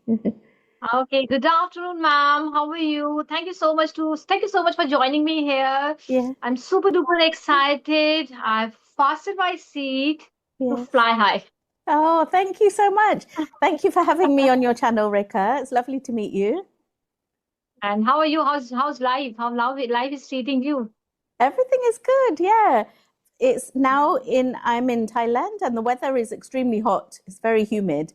Okay, good afternoon, ma'am. How are you? Thank you so much for joining me here. Yeah, I'm super duper excited. I've fastened my seat to yes. fly high. Oh, thank you so much. Thank you for having me on your channel, Rika. It's lovely to meet you. And how are you? How's life? How life is treating you? Everything is good. Yeah. I'm in Thailand and the weather is extremely hot. It's very humid.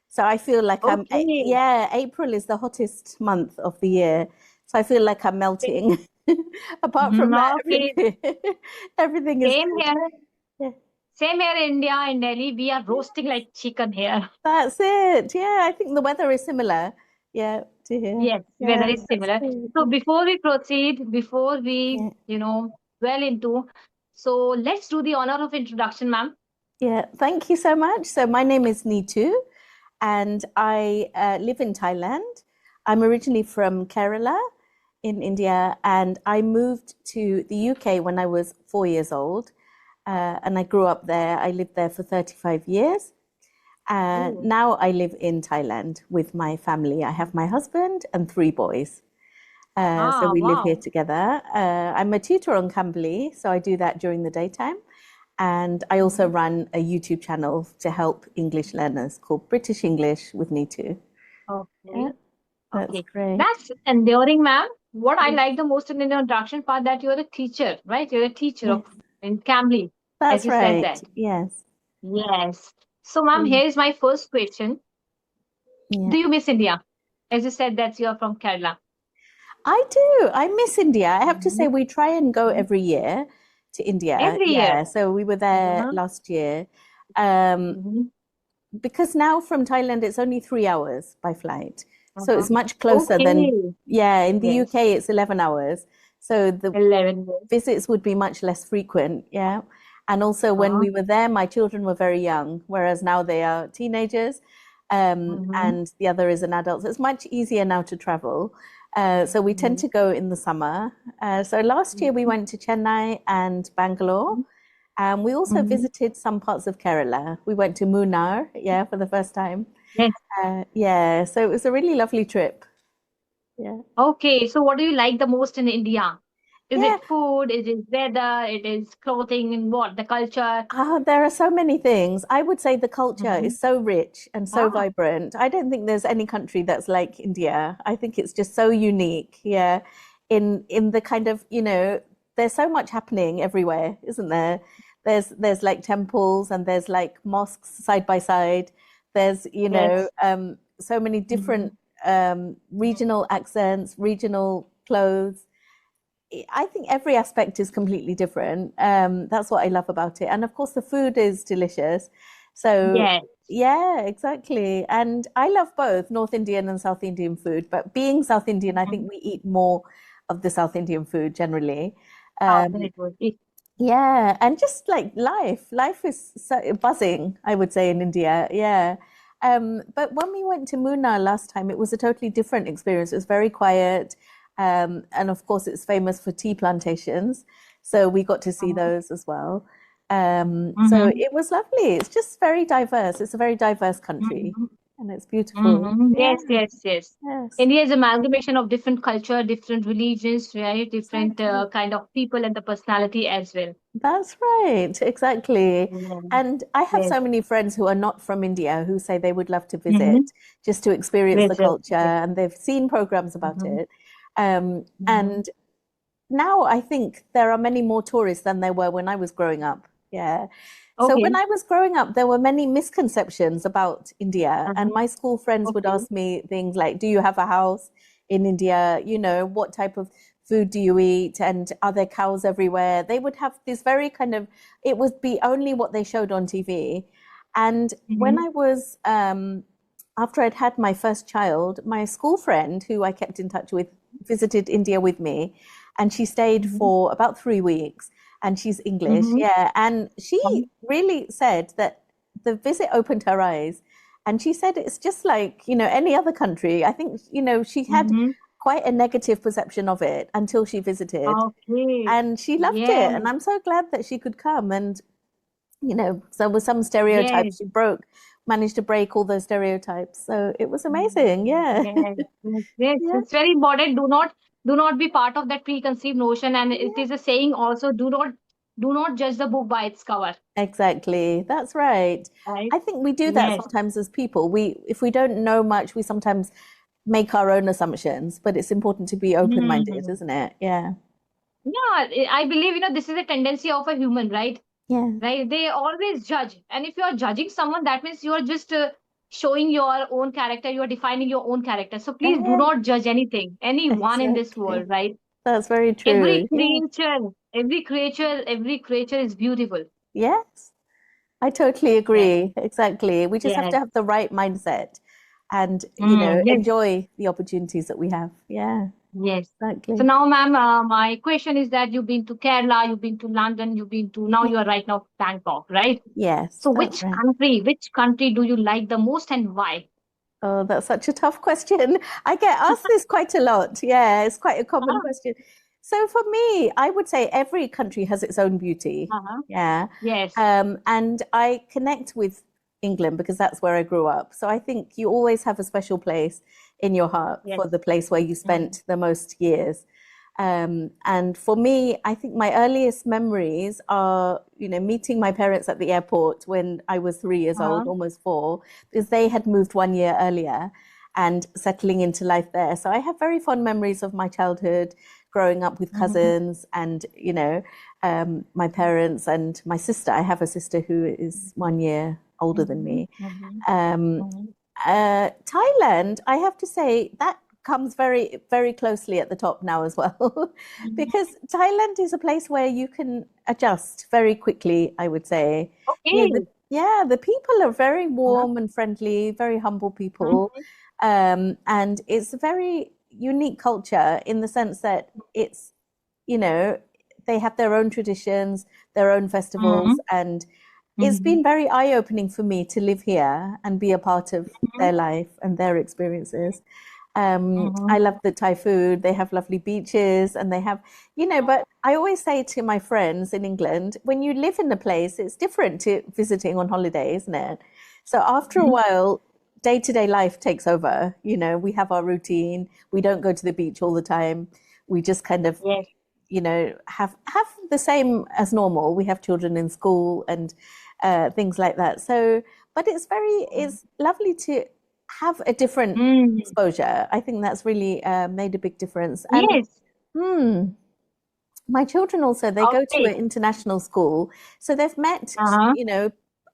So I feel like Okay. yeah, April is the hottest month of the year. So I feel like I'm melting. Apart from that, Okay. everything is Same good. here. Yeah. Same here in India, in Delhi. We are roasting like chicken here. That's it. Yeah, I think the weather is similar. Yeah, to here. Yes, weather Yeah, is that's similar. So good. before we proceed, before we, Yeah, well into, so let's do the honor of introduction, ma'am. yeah. Thank you so much. So my name is Neetu, and I live in Thailand. I'm originally from Kerala in India, and I moved to the UK when I was 4 years old, and I grew up there. I lived there for 35 years. Oh, Now I live in Thailand with my family. I have my husband and three boys. So we live here wow. together. I'm a tutor on Cambly, so I do that during the daytime. And I also Mhm. run a YouTube channel to help English learners called British English with Neetu. Yeah, Okay. that's Okay. great. That's enduring, ma'am. What I Yeah, like the most in the introduction part that you're a teacher, right? You're a teacher yes, of in Cambly, as that's you said right. that. Yes. Yes. So, ma'am, Mm, here is my first question. yeah. Do you miss India? As you said that you're from Kerala. I do. I miss India. I have to say, Mhm. we try and go Mhm. every year to India. Every year. Yeah. So we were there Uh-huh. last year. Um, Mhm. because now from Thailand it's only 3 hours by flight. So Uh-huh. it's much closer than, Okay. yeah, in the Yes. UK it's 11 hours. So the 11 years. visits would be much less frequent. Yeah. And also when Uh-huh. we were there, my children were very young, whereas now they are teenagers. Mm-hmm. And the other is an adult. So it's much easier now to travel. So we tend Mm-hmm. to go in the summer. So last year we went to Chennai and Bangalore. We also Mm-hmm. visited some parts of Kerala. We went to Munnar, yeah, for the first time. Yes. Yeah, so it was a really lovely trip. Yeah. Okay. So, what do you like the most in India? Is Yeah. it food? Is it weather? It is clothing and what? The culture? There are so many things. I would say the culture Mm-hmm. is so rich and so Ah, vibrant. I don't think there's any country that's like India. I think it's just so unique. Yeah. In the kind of, there's so much happening everywhere, isn't there? There's like temples and there's like mosques side by side. There's, yes. so many Mm-hmm. different regional accents, regional clothes. I think every aspect is completely different. That's what I love about it. And of course, the food is delicious. So, Yes. yeah, exactly. And I love both North Indian and South Indian food. But being South Indian, I Mm-hmm. think we eat more of the South Indian food generally. Ah, Um, very good. yeah, and just like life is so buzzing, I would say, in India. Yeah. But when we went to Munnar last time, it was a totally different experience. It was very quiet. And of course, it's famous for tea plantations. So we got to see Uh-huh. those as well. So Mm-hmm. it was lovely. It's just very diverse. It's a very diverse country Mm-hmm. and it's beautiful. Mm-hmm. Yeah, Yes, yes, yes. yes, India is amalgamation of different culture, different religions, right? Different exactly. kind of people and the personality as well. That's right, exactly. Mm. And I have Yes. so many friends who are not from India who say they would love to Mm-hmm. visit just to experience the Yes, yes, culture, yes. and they've seen programs about Mm-hmm. it. Mm-hmm. And now I think there are many more tourists than there were when I was growing up. Yeah. So when Okay. I was growing up, there were many misconceptions about India, and Uh-huh. my school friends would Okay. ask me things like, "Do you have a house in India? What type of food do you eat? And are there cows everywhere?" They would have this very kind of, it would be only what they showed on TV. And when Mm-hmm. I was, after I'd had my first child, my school friend, who I kept in touch with, visited India with me, and she stayed Mm-hmm. for about 3 weeks. And she's English, Mm-hmm. yeah. And she Um, really said that the visit opened her eyes. And she said it's just like, any other country. I think, she had mm-hmm. quite a negative perception of it until she visited. Okay. And she loved it. Yes. And I'm so glad that she could come. And, so with some Yes. stereotypes she broke. managed to break all those stereotypes. So it was amazing. Yeah. Yes, yes, yes. Yeah. It's very important. Do not be part of that preconceived notion. And it Yeah. is a saying also, do not judge the book by its cover. Exactly. That's right. Right? I think we do that Yes. sometimes as people. If we don't know much, we sometimes make our own assumptions, but it's important to be open-minded, Hmm. isn't it? Yeah. Yeah, I believe, this is a tendency of a human, right? Yeah. Right? They always judge. And if you are judging someone, that means you are just showing your own character. You are defining your own character. So please do Yeah. not judge anything, anyone in this Exactly. world, right? That's very Every true. Yeah. creature, every creature is beautiful. Yes. I totally Yes. agree. Exactly. We just have Yes. to have the right mindset and, Yes. enjoy the opportunities that we have. Yeah, Yes. So exactly. now, ma'am, my question is that you've been to Kerala, you've been to London, you've been to, now Yeah. you are right now Bangkok, right? Yes, So that's right. which country do you like the most and why? Oh, that's such a tough question. I get asked this quite a lot. Yeah, it's quite a common Ah, question. So for me, I would say every country has its own beauty. uh-huh. Yeah. Yes. And I connect with England because that's where I grew up. So I think you always have a special place in your heart Yes. for the place where you Mm-hmm. spent the most years. And for me, I think my earliest memories are, meeting my parents at the airport when I was 3 years old, Uh-huh. almost four, because they had moved 1 year earlier and settling into life there. So I have very fond memories of my childhood, growing up with Mm-hmm. cousins and, my parents and my sister. I have a sister who is 1 year older than Mm-hmm. me. Mm-hmm. Um, Mm-hmm. Thailand, I have to say, that comes very, very closely at the top now as well, because Thailand is a place where you can adjust very quickly, I would say. Okay. The people are very Uh-huh. warm and friendly, very humble people. Mm-hmm. And it's a very unique culture in the sense that it's, you know, they have their own traditions, their own festivals, and it's Mm-hmm. been very eye-opening for me to live here and be a part of their life and their experiences. Mm-hmm. I love the Thai food. They have lovely beaches and they have, but I always say to my friends in England, when you live in a place, it's different to visiting on holiday, isn't it? So after a Mm-hmm. while, day-to-day life takes over. We have our routine. We don't go to the beach all the time. We just kind of Yes. have the same as normal. We have children in school and things like that. So, but it's lovely to have a different Mm. exposure. I think that's really made a big difference. And Yes. hmm, my children also, they go to Okay. an international school, so they've met, Uh-huh.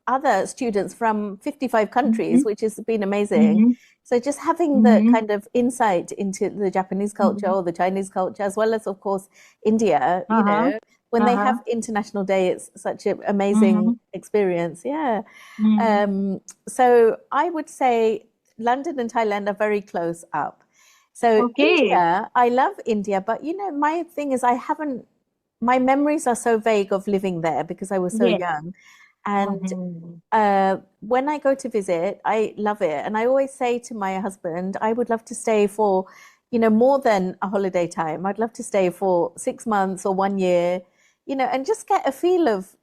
other students from 55 Mm-hmm. countries, which has been amazing. Mm-hmm. So just having the Mm-hmm. kind of insight into the Japanese culture Mm-hmm. or the Chinese culture, as well as, of course, India, Uh-huh. when they Uh-huh. have International Day, it's such an Mm-hmm. amazing experience. Yeah. Mm-hmm. So I would say London and Thailand are very close up. So Okay. India, I love India, but my thing is my memories are so vague of living there because I was so Yes. young. And Mm-hmm. when I go to visit, I love it. And I always say to my husband, I would love to stay for, more than a holiday time. I'd love to stay for 6 months or 1 year, and just get a feel of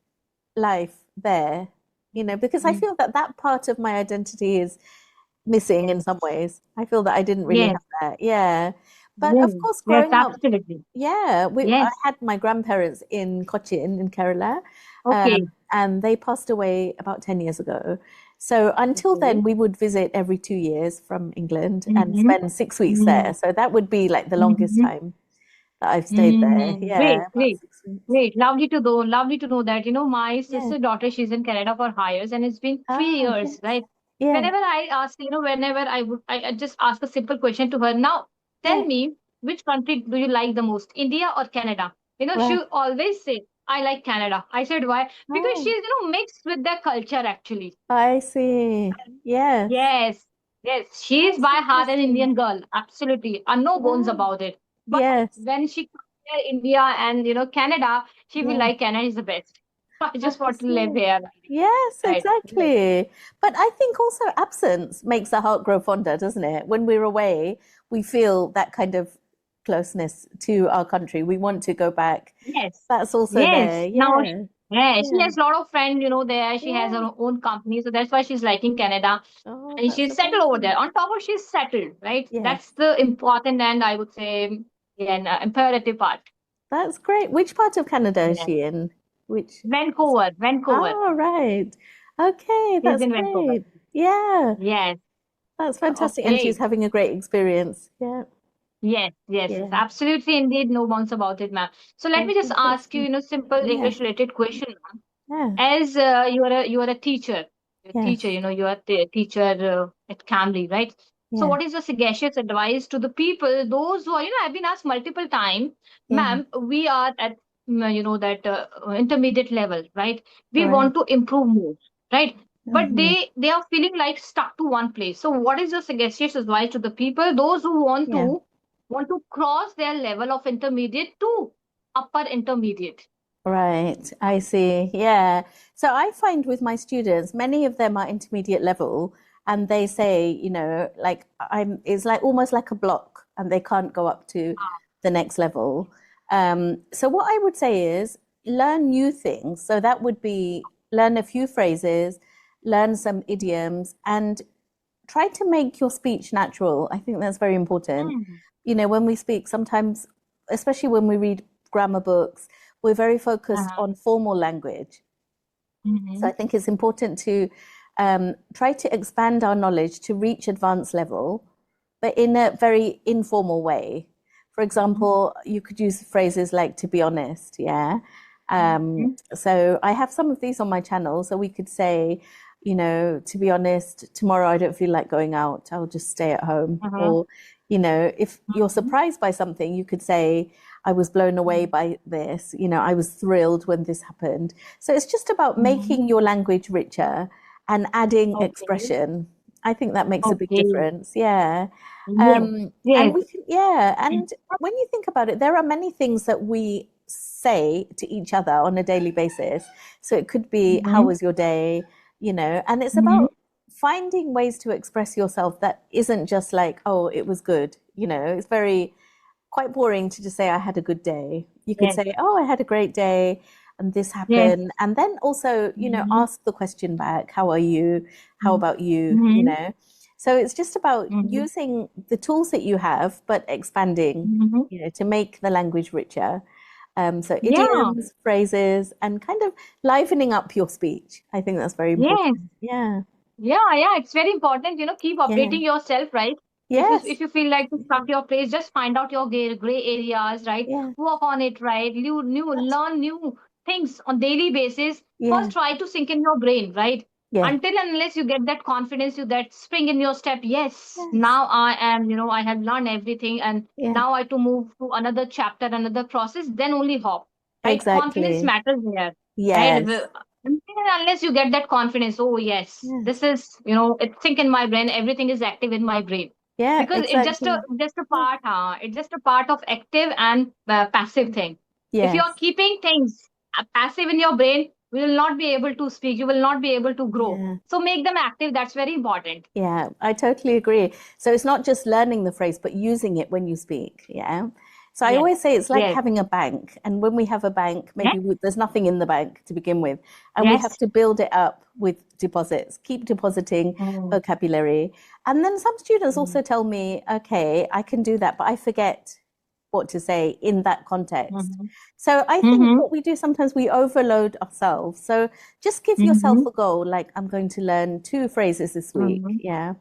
life there, because I feel that that part of my identity is missing in some Yes. ways. I feel that I didn't really Yes. have that. Yeah. But Yes. of course, Yes. growing up, Absolutely. yeah, I Yes. had my grandparents in Cochin in Kerala, Okay. and they passed away about 10 years ago. So until Okay. then, we would visit every 2 years from England and Mm-hmm. spend 6 weeks Mm-hmm. there. So that would be like the longest Mm-hmm. time that I've stayed there. Mm-hmm. Yeah, Great. about Great. 6 weeks. Great. Lovely to know. Lovely to know that, my Yeah. sister daughter, she's in Canada for hires and it's been three Ah, years, yes. right? Yeah, Whenever I just ask a simple question to her. Now, tell yeah, me, which country do you like the most, India or Canada? She right. always say, I like Canada. I said, why? Because Oh, she's, mixed with their culture actually. I see. Yes. Yes, yes, she is That's by heart an interesting. Indian girl, absolutely, and no bones Wow. about it. But Yes. when she compare India and Canada, she will Yeah. like Canada is the best. I I just want to live see. here. Yes, Right. Yes. exactly. But I think also absence makes the heart grow fonder, doesn't it? When we're away, we feel that kind of closeness to our country. We want to go back. Yes. That's also there. Yes. Now, Yeah. Yeah, she Yeah. has a lot of friends, there. She has Yeah. her own company, so that's why she's liking Canada. Oh, And that's she's settled over amazing. there. On top of she's settled, right? That's Yes. the important and I would say yeah, an imperative part. That's great. Which part of Canada is Yeah. she in? Which? Vancouver, Vancouver. Oh, right. Okay, She's that's in Vancouver. great. Yeah, Yes. that's fantastic. And she's Okay. having a great experience. Yeah, Yes, yes, yes, yeah. absolutely, indeed, no bounds about it, ma'am. So let me Oh, just ask you, fantastic. simple Yeah, English related question, ma'am. yeah, As you are a teacher, yes, you are a teacher at Cambly, right? So yeah, what is your suggestions advice to the people, those who are, I've been asked multiple times, yeah. ma'am, we are at, that intermediate level, right? We Right. want to improve more, right? But Uh-huh. they are feeling like stuck to one place. So what is your suggestions advice to the people, those who Yeah. want to cross their level of intermediate to upper intermediate? Right. I see. Yeah. So I find with my students, many of them are intermediate level, and they say, like it's like almost like a block, and they can't go up to the next level. So what I would say is learn new things. So that would be learn a few phrases, learn some idioms, and try to make your speech natural. I think that's very important. Mm. When we speak, sometimes, especially when we read grammar books, we're very focused Uh-huh. on formal language. So Mm-hmm. I think it's important to try to expand our knowledge to reach advanced level, but in a very informal way. For example, you could use phrases like "to be honest," yeah. Mm-hmm. So I have some of these on my channel. So we could say, to be honest, tomorrow I don't feel like going out. I'll just stay at home. Uh-huh. Or, if you're Mm-hmm. surprised by something, you could say, I was blown away by this. I was thrilled when this happened. So it's just about Mm-hmm. making your language richer and adding Okay. expression. I think that makes a big Okay. difference. Yeah. Yes. And Yes. we can, yeah. And when you think about it, there are many things that we say to each other on a daily basis. So it could be, how Mm-hmm. was your day? And it's Mm-hmm. about finding ways to express yourself that isn't just like, oh, it was good. It's very quite boring to just say, I had a good day. You could Yes. say, oh, I had a great day and this Yes. happened. And then also, Mm-hmm. ask the question back, how are you? How about you? Mm-hmm. So it's just about Mm-hmm. using the tools that you have, but expanding, Mm-hmm. to make the language richer. So Yeah. idioms, phrases, and kind of livening up your speech. I think that's very Yes. important. Yeah. Yeah, yeah, it's very important, keep Yeah. updating yourself, right? If Yes. you feel like to stuck your place, just find out your gray areas, right? Yeah. Work on it, right? That's, Learn new things on daily basis. yeah. First, try to sink in your brain, right? Yeah. Until and unless you get that confidence, you that spring in your step. Yes, Yes. now I am, I have learned everything, and Yeah. now I to move to another chapter, another process. Then only hop, right? Confidence Exactly. matters here, right? Yes. Until and unless you get that confidence, oh yes, Yes. this is, it think in my brain, everything is active in my brain. Yeah, Because exactly. it's just a Yeah. part, it's just a part of active and passive thing. If you are Yes. keeping things passive in your brain, you will not be able to speak, you will not be able to grow. Yeah. So make them active, that's very important. Yeah, I totally agree. So it's not just learning the phrase, but using it when you speak. Yeah. So I Yes, always say it's like yes, having a bank. And when we have a bank, yes, maybe there's nothing in the bank to begin with. And we have yes. to build it up with deposits, keep depositing Mm, vocabulary. And then some students mm, also tell me, okay, I can do that, but I forget what to say in that context. mhm, So I think mhm, what we do sometimes we overload ourselves. So just give yourself mhm, a goal, like I'm going to learn 2 phrases this week. mhm. Yeah.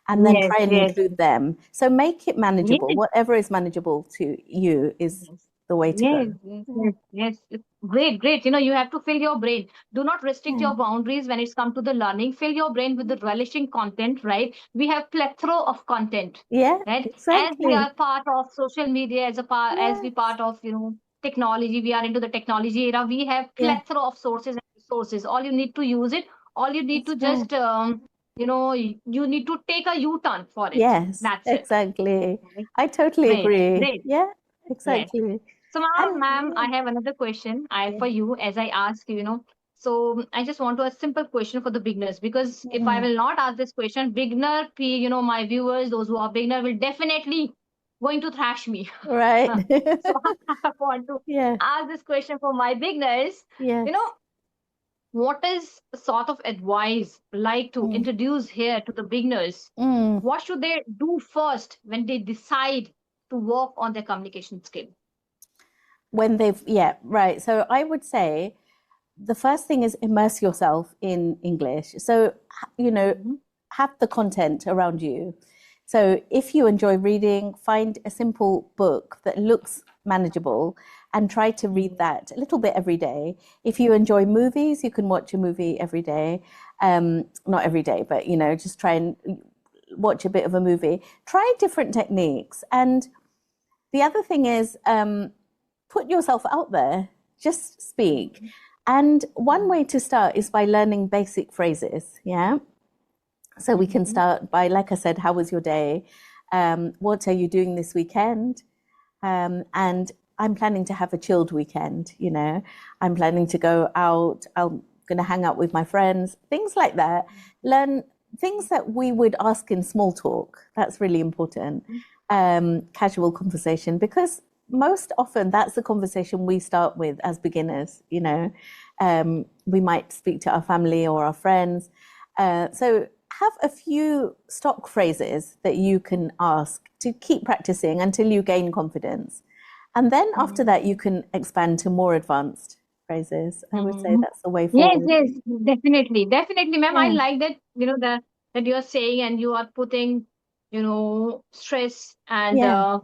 And then Yes, try and yes, include them. So make it manageable. yes. Whatever is manageable to you is Yes, the way to yes, go. yes, Yeah. yes, yes. It's great, great. You have to fill your brain. Do not restrict Yeah. your boundaries when it's come to the learning. Fill your brain with the relishing content, right? We have plethora of content, Yeah, right? As we exactly. are part of social media, as we Yes. part of, technology, we are into the technology era. We have Yeah, plethora of sources and resources. All you need to use it. All you need that's to right. just, you need to take a U-turn for it. Yes, That's it. exactly. Right? I totally Great, agree. great. Yeah, Yes. exactly. So, ma'am, And I have another question I yeah, for you as I asked you. So I just want to a simple question for the beginners because if I yeah, will not ask this question, my viewers, those who are beginner will definitely going to thrash me. right. So I want to Yeah, ask this question for my beginners. You yes. know, what is the sort of advice like to Mm. introduce here to the beginners? Mm. What should they do first when they decide to work on their communication skill? When they've, yeah, right. So I would say the first thing is immerse yourself in English. So, you know, Mhm. have the content around you. So if you enjoy reading, find a simple book that looks manageable and try to read Mhm. that a little bit every day. If you enjoy movies, you can watch a movie every day. Not every day, but you know, just try and watch a bit of a movie. Try different techniques. And the other thing is put yourself out there, just speak. Mhm. And one way to start is by learning basic phrases. Yeah. So we can Mhm. start by, like I said, how was your day? What are you doing this weekend? And I'm planning to have a chilled weekend, you know. I'm planning to go out. I'm going to hang out with my friends, things like that. Learn things that we would ask in small talk. That's really important. Casual conversation, because most often that's the conversation we start with as beginners, you know. We might speak to our family or our friends. So have a few stock phrases that you can ask to keep practicing until you gain confidence. And then after Mhm. that, you can expand to more advanced phrases. I would say Mhm. that's the way Yes, forward. yes, definitely, definitely, ma'am. I Yeah, like that, that you are saying and you are putting, stress and yeah,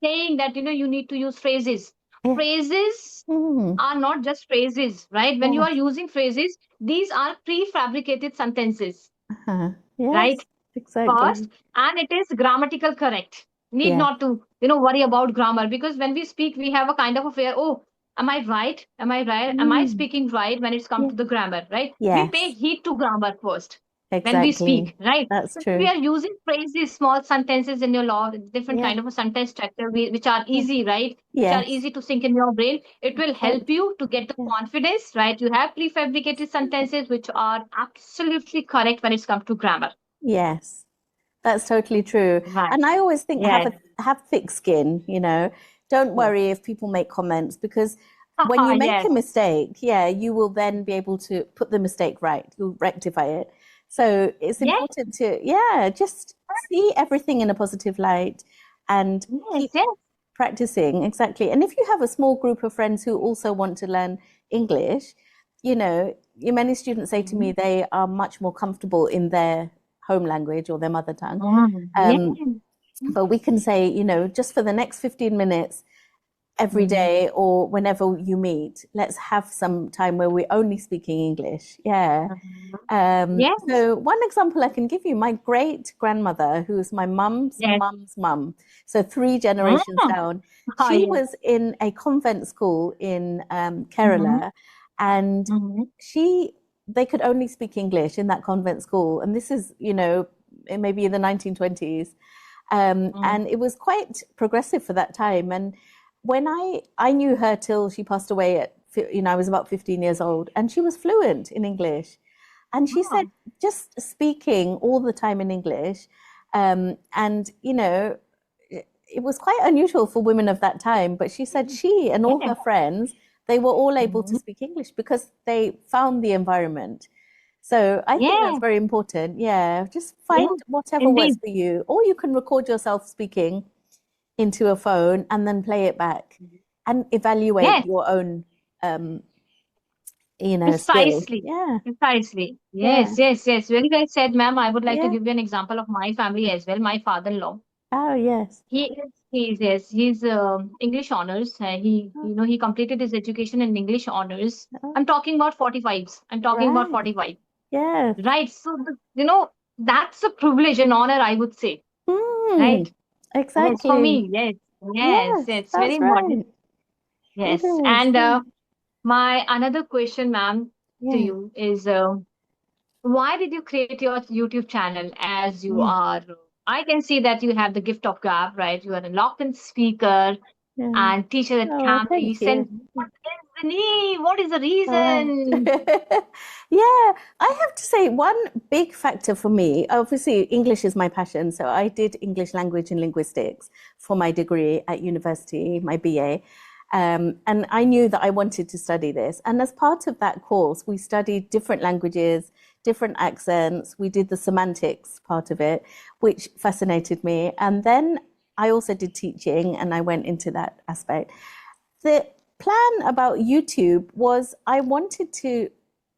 saying that, you need to use phrases. yeah. Phrases Mm, are not just phrases, right? When you are yes, using phrases, these are prefabricated sentences, uh-huh. right? Yes, First, exactly. and it is grammatical correct. Need Yeah. not to, worry about grammar, because when we speak, we have a kind of a fear. Oh, am I right? Am I right? Am I Mm, speaking right when it's come yeah. to the grammar, right? We pay Yes, heed to grammar first when we exactly. speak, right? That's So if we true. are using phrases, small sentences in your law, different Yeah, kind of a sentence structure, which are yeah. easy, right? Which are Yes, easy to sink in your brain, it will right. help you to get the Yeah. confidence, right? You have prefabricated sentences which are absolutely correct when it's come to grammar. Yes. That's totally true. Right. And I always think Yes. have thick skin, you know. Don't Yes. worry if people make comments, because when Haha, you make yes. a mistake, yeah, you will then be able to put the mistake right. You'll rectify it. So it's Yes. important to, yeah, just see everything in a positive light and Yes. keep Yes. practicing. Exactly. And if you have a small group of friends who also want to learn English, you know, many students say to me Mhm. they are much more comfortable in their home language or their mother tongue. Yes. Um, but we can say, you know, just for the next 15 minutes every Mhm. day or whenever you meet, let's have some time where we're only speaking English. Yeah. Mhm. Yes. So one example I can give you, my great grandmother, who is my mum's Yes. mum's mum, so three generations Ah, down, ah, she yes. was in a convent school in Mhm. Kerala, and Mhm. she they could only speak English in that convent school, and this is, you know, maybe in the 1920s, Mhm. and it was quite progressive for that time. And when I knew her till she passed away at, you know, I was about 15 years old, and she was fluent in English. And she said, Ah, just speaking all the time in English, and you know, it was quite unusual for women of that time. But she said she and all yes. her friends, they were all able to Mhm. speak English because they found the environment. So I think that's Yes. very important. Yeah, just Yes. find whatever works Indeed. for you, or you can record yourself speaking into a phone and then play it back and evaluate Yes. your own, um, you know, skill. Precisely. Yeah, Precisely. yeah, Yes. Yes. Yes. Very well said, ma'am. I would like to yeah. give you an example of my family as well. My father-in-law. Oh, yes. He's English honors. He completed his education in English honors. Oh, I'm talking about 45s. I'm talking about right. 45. Yes. Right. So, that's a privilege and honor, I would say. Hmm. Right. Yes, for Exactly. me. Yes. Yes. Yes, It's very that's important. right. It Yes. is. And Yeah. my another question, ma'am, to Yeah. you is why did you create your YouTube channel as you Yeah. are? I can see that you have the gift of gab, right? You are a locked-in speaker Yeah. and teacher at Oh, Cambly. thank you. What is the need? What is the Right. reason? Yeah, I have to say one big factor for me, obviously English is my passion. So I did English language and linguistics for my degree at university, my BA. And I knew that I wanted to study this. And as part of that course, we studied different languages, different accents. We did the semantics part of it, which fascinated me. And then I also did teaching and I went into that aspect. The plan about YouTube was I wanted to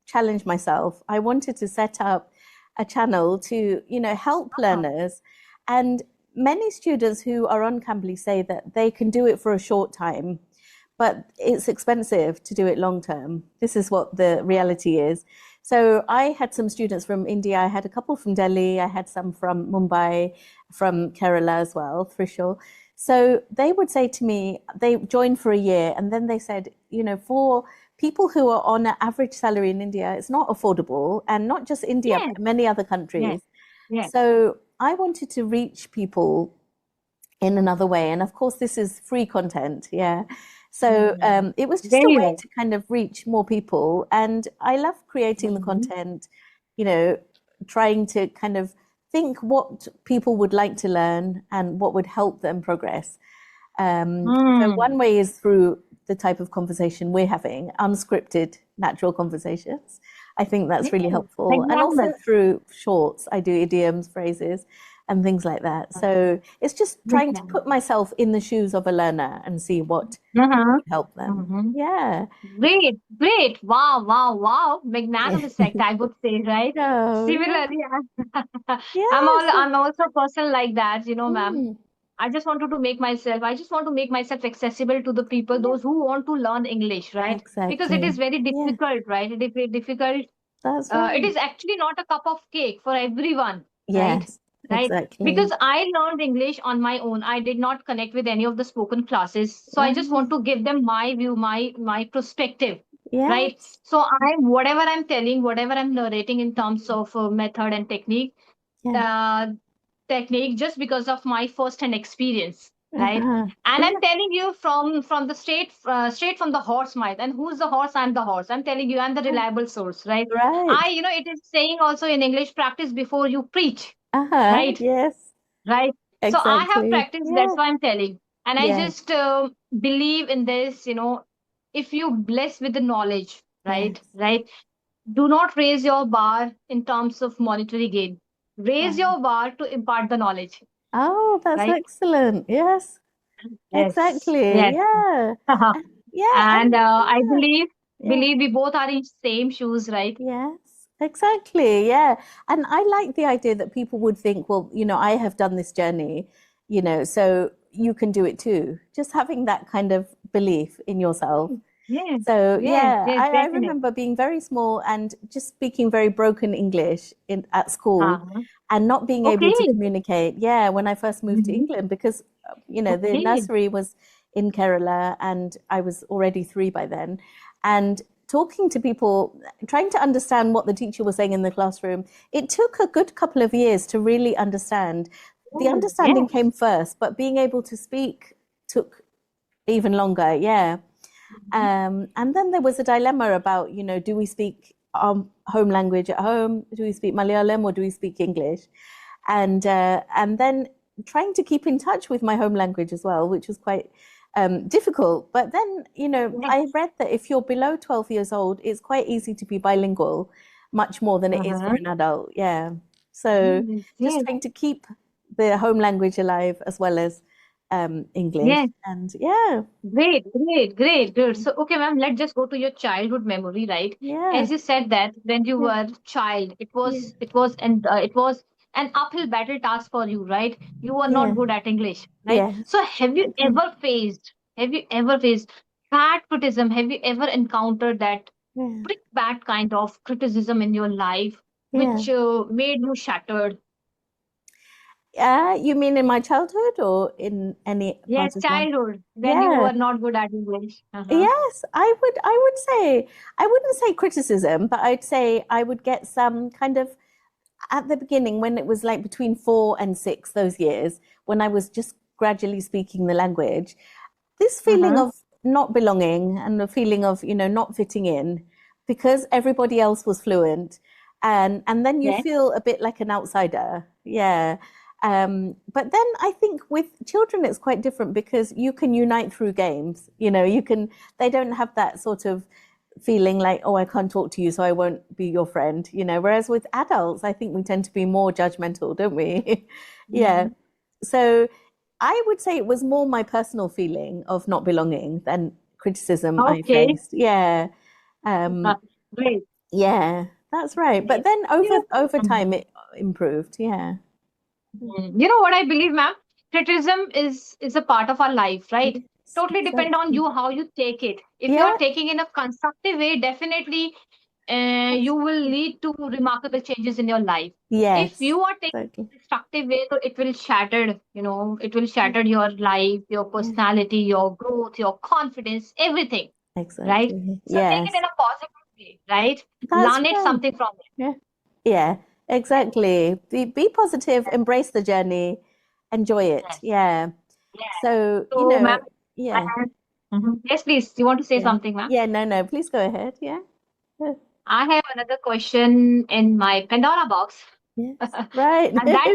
challenge myself. I wanted to set up a channel to, help Uh-huh. learners. And many students who are on Cambly say that they can do it for a short time, but it's expensive to do it long term. This is what the reality is. So I had some students from India. I had a couple from Delhi. I had some from Mumbai, from Kerala as well, for sure. So they would say to me, they joined for a year, and then they said, for people who are on an average salary in India, it's not affordable, and not just India, Yes, but many other yes, countries. yes. So I wanted to reach people in another way. And of course, this is free content. Yeah. So Mm. it was just a Very way well. to kind of reach more people. And I love creating the Mm-hmm. content, you know, trying to kind of think what people would like to learn and what would help them progress. So Mm. one way is through the type of conversation we're having, unscripted, natural conversations. I think that's really Yes, helpful. And also magnanimous. through shorts, I do idioms, phrases, and things like that. So it's just Yes, trying to ma'am. put myself in the shoes of a learner and see what Mm-hmm. would help them. Mm-hmm. Yeah. Great, great. Wow, wow, wow. Yeah. Magnanimous act, I would say, right? Oh, yeah. Similarly, Yes. I'm also a person like that, ma'am. Mm, I just want to make myself accessible to the people, yeah. those who want to learn English, right? Because it is Exactly. very Yeah. difficult, right? It is very difficult. That's It right. is actually not a cup of cake for everyone, right? Yes. Right? Because Exactly. I learned English on my own. I did not connect with any of the spoken classes. So I just want Ah, to give them my view, my perspective, right? yes. So whatever I'm telling, whatever I'm narrating in terms of method and Yeah. uh, technique, just because of my first-hand experience, right? Uh-huh. And I'm Yeah. telling you from the straight from the horse mouth. And who's the horse? I'm the horse. I'm telling you, I'm the reliable source, right? Right. It is saying also in English, practice before you preach, Uh-huh. right? Yes. Right. So I have Exactly. practiced. That's Yeah. why I'm telling. And I Yes. just believe in this. If you bless with the knowledge, right, Yes. right, do not raise your bar in terms of monetary gain. Raise Right. your bar to impart the knowledge, Oh, that's right? excellent. Yes. Yes, Exactly. yes. Yeah. And- Yeah. And And I yeah. Yeah. believe we both are in same shoes, right? Yes. Exactly. Yeah. And I like the idea that people would think, well, I have done this journey, so you can do it too. Just having that kind of belief in yourself. Yes, So yes, yeah, yes, I definitely. remember being very small and just speaking very broken English at school Uh-huh. and not being able to Okay. communicate. Yeah, when I first moved to Hmm. England, because the Okay. nursery was in Kerala and I was already 3 by then. And talking to people, trying to understand what the teacher was saying in the classroom, it took a good couple of years to really understand. The Oh, understanding yes. came first, but being able to speak took even longer. Yeah. Mhm. And then there was a dilemma about, do we speak our home language at home? Do we speak Malayalam or do we speak English? And then trying to keep in touch with my home language as well, which was quite difficult. But then, Yes. I read that if you're below 12 years old, it's quite easy to be bilingual, much more than it is for Uh-huh. an adult. Yeah. So Yes, just yes, trying to keep the home language alive as well as English. yes. And yeah, Great, great, great, good. So, okay, ma'am, let's just go to your childhood memory, right? yeah. As you said that when you Yeah, were a child, yeah, it was an uphill battle task for you, right? You were yeah, not good at English, right? yes. So, Mhm. have you ever faced bad criticism? Have you ever encountered that Yeah, pretty bad kind of criticism in your life, yeah. which made you shattered? You mean in my childhood or in any Yes, part of life? childhood, when you Yeah. were not good at English. Uh-huh. Yes, I would say I wouldn't say criticism, but I'd say I would get some kind of at the beginning when it was like between 4 and 6, those years, when I was just gradually speaking the language, this feeling Uh-huh. of not belonging and the feeling of, not fitting in because everybody else was fluent. And then you Yes. feel a bit like an outsider. Yeah. But then I think with children it's quite different because you can unite through games. They don't have that sort of feeling like, oh, I can't talk to you, so I won't be your friend. Whereas with adults, I think we tend to be more judgmental, don't we? Yeah. Mhm. So I would say it was more my personal feeling of not belonging than criticism I Okay. faced. Yeah. Um, Great. yeah, that's right. But Great. then You over know, time it improved. Yeah. You know what I believe, ma'am? Criticism is a part of our life, right? Yes, Totally depend on exactly. you how you take it. If you are Yeah, taking in a constructive way, definitely you will lead to remarkable changes in your life. If yes, you are taking exactly. a destructive way, so it will shatter, it will Yeah, shatter your life, your yeah, personality, your growth, your confidence, everything, right? exactly. So take it Yes, in a positive way, right? that's Learn it right. something from it. Yeah, yeah, exactly. Be positive, embrace the journey, enjoy it. Yes. Yeah. Yes. So, So, ma'am, I yeah, have, yes, please. You want to say yeah, something, ma'am? yeah. No, no, please go ahead. Yeah. Yeah. I have another question in my Pandora box, Yes. Right. and that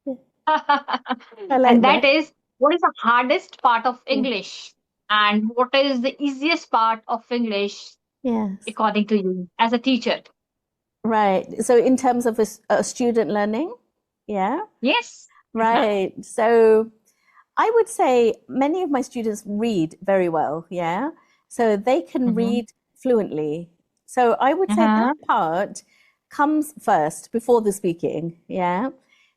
is, I like and that that. is, what is the hardest part of Yeah. English, and what is the easiest part of English, Yes. according to you, as a teacher? Right. So, in terms of a student learning, yeah. Yes, yes, ma'am. Right. So, I would say many of my students read very well, yeah. So they can Mm-hmm. read fluently. So I would say that Uh-huh. part comes first before the speaking, yeah.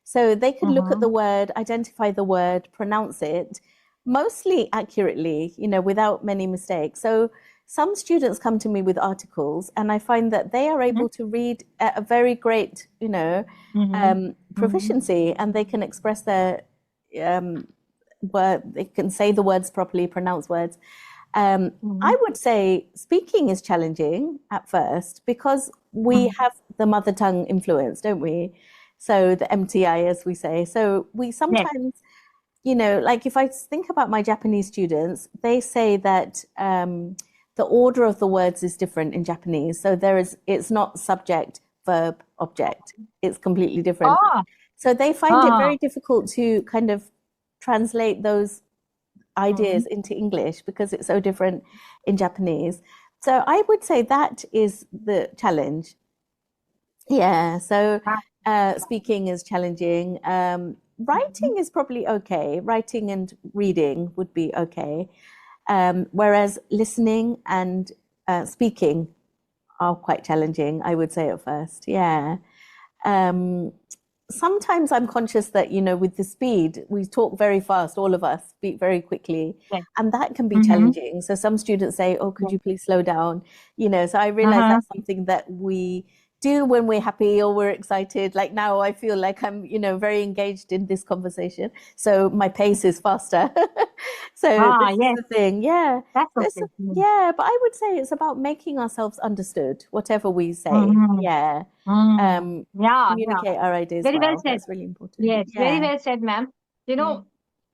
So they could look at Uh-huh. the word, identify the word, pronounce it mostly accurately, without many mistakes. So some students come to me with articles, and I find that they are able to read at a very great, Mm-hmm. Mm-hmm. proficiency, and they can express their um, word, they can say the words properly, pronounce words. Mm-hmm. I would say speaking is challenging at first because we have the mother tongue influence, don't we? So the MTI, as we say. So we Yes. sometimes, like if I think about my Japanese students, they say that the order of the words is different in Japanese. So it's not subject, verb, object. It's completely different. Oh, So they find it uh-huh. very difficult to kind of translate those Mm-hmm. ideas into English because it's so different in Japanese. So I would say that is the challenge. Yeah. So speaking is challenging. Writing is probably okay. Writing and reading would be okay. Whereas listening and speaking are quite challenging, I would say at first. Yeah. Um, Sometimes I'm conscious that, with the speed, we talk very fast, all of us speak very quickly, Yes. and that can be Mm-hmm. challenging. So some students say, oh, could Yes. you please slow down? So I realize Uh-huh. that's something that we do when we're happy or we're excited. Like now I feel like I'm, very engaged in this conversation. So my pace is faster. So Ah, this is yes. the thing. Yeah. That's This, okay. yeah, but I would say it's about making ourselves understood, whatever we say. Mm-hmm. Yeah. Mm. Um, Yeah, yeah. Communicate our ideas Very well well. said. That's really important. Yes, very Yeah. well said, ma'am. You Yeah. know,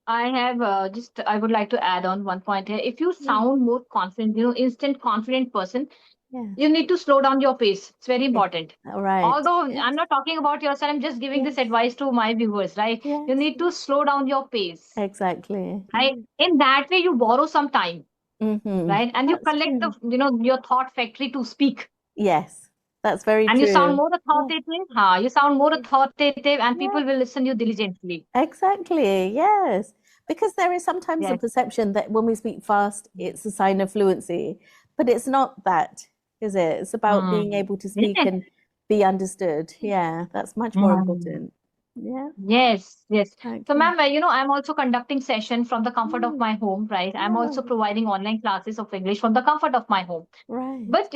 I have I would like to add on one point here. If you Yeah. sound more confident, instant confident person, Yeah. you need to slow down your pace. It's very Yeah. important. All right. Although I'm Yes. not talking about yourself, I'm just giving this Yes. advice to my viewers, right? You Yes. need to slow down your pace, Exactly. right? In that way, you borrow some time, Mm-hmm. right? And you That's collect true. your thought factory to speak. Yes. That's very And you sound true. more Yeah. authoritative. You sound more authoritative, and Yeah. people will listen you diligently. Exactly. Yes. Because there is sometimes a Yes. perception that when we speak fast, it's a sign of fluency, but it's not that, is it? It's about being Mm. able to speak Yes. and be understood. Yeah. That's much more Mm. important. Yeah. Yes, yes. So, Okay. ma'am, I'm also conducting session from the comfort of Mm. my home, right? I'm also Oh, providing online classes of English from the comfort of my home. right. But,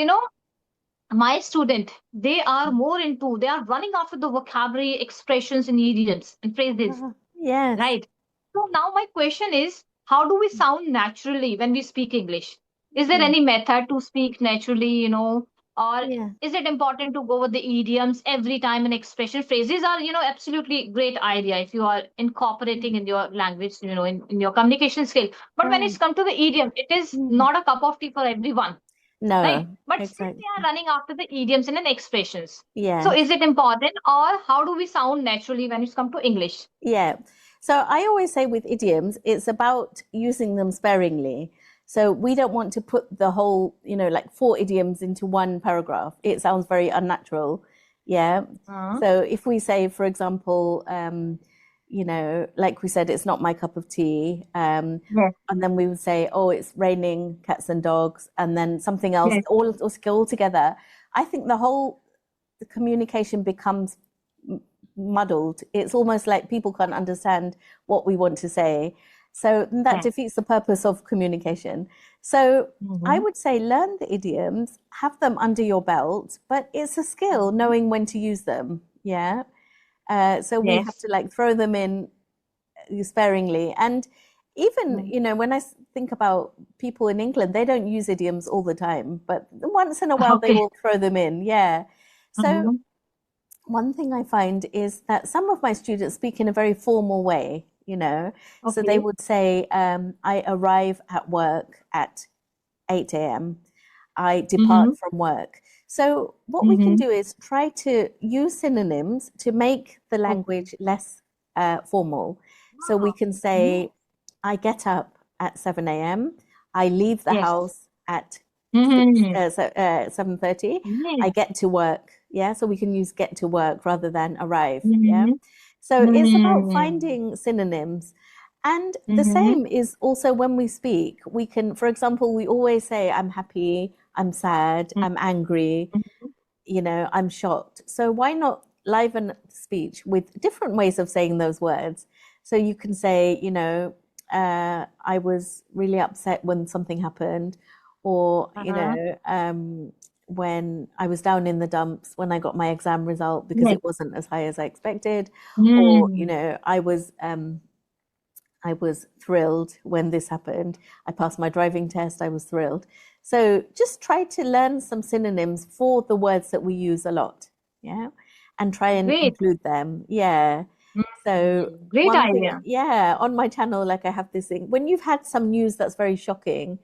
my student, they are running after the vocabulary, expressions, and idioms and phrases, Yes. right? So now my question is, how do we sound naturally when we speak English? Is there Yeah. any method to speak naturally, or Yeah. is it important to go with the idioms every time an expression? Phrases are, absolutely great idea if you are incorporating in your language, in your communication skill. But when it's Right. come to the idiom, it is Mm. not a cup of tea for everyone. No, right? But still exactly. we are running after the idioms and then expressions. So Yes. is it important, or how do we sound naturally when it's come to English? Yeah. So I always say with idioms, it's about using them sparingly. So we don't want to put the whole, like 4 idioms into one paragraph. It sounds very unnatural. Yeah. Uh, So if we say, for example, like we said, it's not my cup of tea. yes, And then we would say, oh, it's raining cats and dogs, and then something else, yes, all together. I think the communication becomes muddled. It's almost like people can't understand what we want to say. So that yes. defeats the purpose of communication. So I Mm-hmm. would say learn the idioms, have them under your belt, but it's a skill Mm-hmm. knowing when to use them. Yeah. So we have Yes. to like throw them in sparingly. And even, Mm. when I think about people in England, they don't use idioms all the time, but once in a while they Okay. will throw them in. Yeah. So Mm-hmm. one thing I find is that some of my students speak in a very formal way. So they Okay. would say, I arrive at work at 8 a.m. I depart Mm-hmm. from work. So what we can Mm-hmm. do is try to use synonyms to make the Okay. language less formal. So we Ah, can mm, say, I get up at 7 a.m. I leave the yes. house at Mm-hmm. 7:30. I Yes. get to work. Yeah. So we can use get to work rather than arrive. Yeah. Mm-hmm. So it's about Mm-hmm. finding synonyms. And the Mm-hmm. same is also when we speak, we can, for example, we always say, I'm happy, I'm sad, I'm angry, Mm-hmm. I'm shocked. So why not liven speech with different ways of saying those words? So you can say, I was really upset when something happened, or, Uh-huh. when I was down in the dumps when I got my exam result because Yes. it wasn't as high as I expected, or, Mm. I was thrilled when this happened. I passed my driving test. I was thrilled. So just try to learn some synonyms for the words that we use a lot. Yeah. And try and Great. include them. Yeah. So Great one thing, idea. yeah, on my channel, like I have this thing, when you've had some news that's very shocking,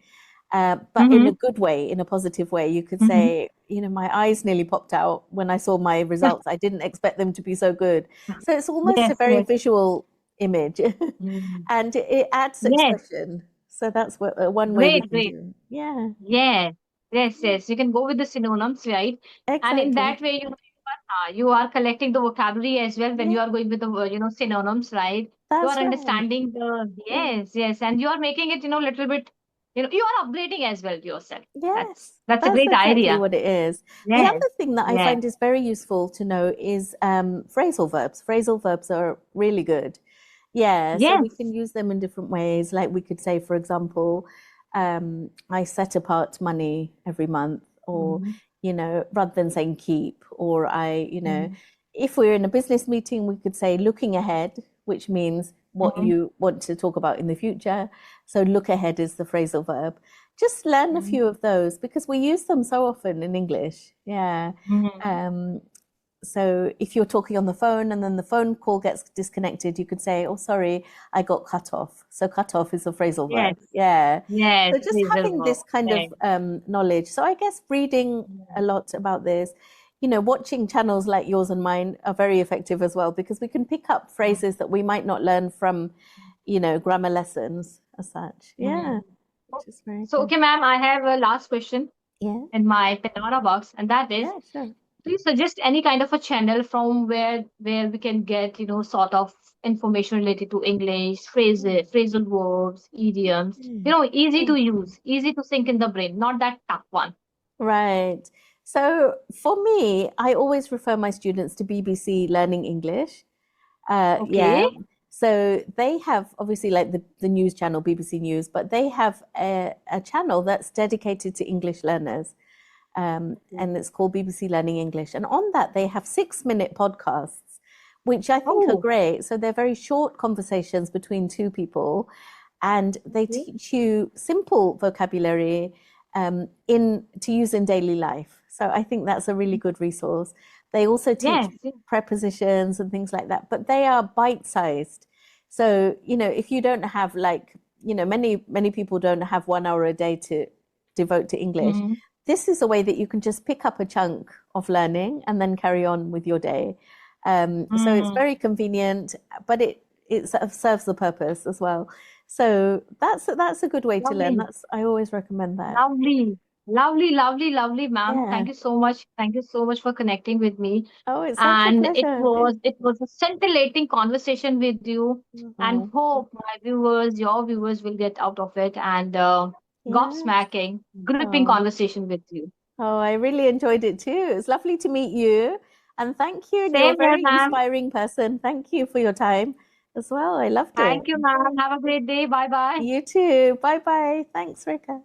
but in a Mm-hmm. good way, in a positive way, you could Mm-hmm. say, my eyes nearly popped out when I saw my results. I didn't expect them to be so good. So it's almost a Yes, very yes. visual image Mm. and it adds Yes. expression. So that's one way we Great, can great. do it. Yeah, Yeah. Yes, yes. You can go with the synonyms, right? And in exactly. that way, you are collecting the vocabulary as well when Yeah, you are going with the, synonyms, right? You are that's right. understanding the, Yeah. yes, yes. And you are making it, little bit, you are upgrading as well yourself. Yes, That's a that's great exactly idea. what it is. The Yes, other thing that I yes, find is very useful to know is phrasal verbs. Phrasal verbs are really good. Yeah, so we yes. can use them in different ways. Like we could say, for example, I set apart money every month, or, Mm-hmm. rather than saying keep, or Mm-hmm. if we're in a business meeting, we could say looking ahead, which means what Mm-hmm. you want to talk about in the future. So look ahead is the phrasal verb. Just learn a few of those because we use them so often in English. Yeah. Mm-hmm. Um, so if you're talking on the phone and then the phone call gets disconnected, you could say, "Oh, sorry, I got cut off." So cut off is a phrasal Yes, verb. Yeah. yes. So just Please, having this kind of yes. knowledge. So I guess reading a Mm. lot about this, watching channels like yours and mine are very effective as well because we can pick up phrases that we might not learn from, grammar lessons as such. Yeah, Mm. which is very So, good. okay, ma'am, I have a last question Yeah. in my Pandora box, and that is, Yeah, sure. please suggest any kind of a channel from where we can get, sort of information related to English, phrases, phrasal verbs, idioms, Mm. easy Yeah. to use, easy to sink in the brain, not that tough one. Right. So for me, I always refer my students to BBC Learning English. Okay. Yeah. So they have obviously like the news channel, BBC News, but they have a channel that's dedicated to English learners. And it's called BBC Learning English. And on that, they have 6-minute podcasts, which I think are Oh, great. So they're very short conversations between two people, and they okay. teach you simple vocabulary in to use in daily life. So I think that's a really good resource. They also teach Yes, yes. prepositions and things like that, but they are bite-sized. So, if you don't have like, many people don't have 1 hour a day to devote to English. Mhm. this is a way that you can just pick up a chunk of learning and then carry on with your day. So it's Mm, very convenient, but it sort of serves the purpose as well. So that's a good way to learn. lovely. That's I always recommend that. Lovely, lovely, lovely, lovely, ma'am. Yeah. Thank you so much. Thank you so much for connecting with me. Oh, it's such a And it pleasure. was it was a scintillating conversation with you. And Oh, hope my viewers, your viewers, will get out of it and yes. gobsmacking, gripping Oh, conversation with you. oh, I really enjoyed it too. It's lovely to meet you. And thank you. And you're a Same here, very ma'am. inspiring person. Thank you for your time as well. I loved it. Thank you, ma'am. Have a great day. Bye bye. You too. Bye bye. Thanks, Rika.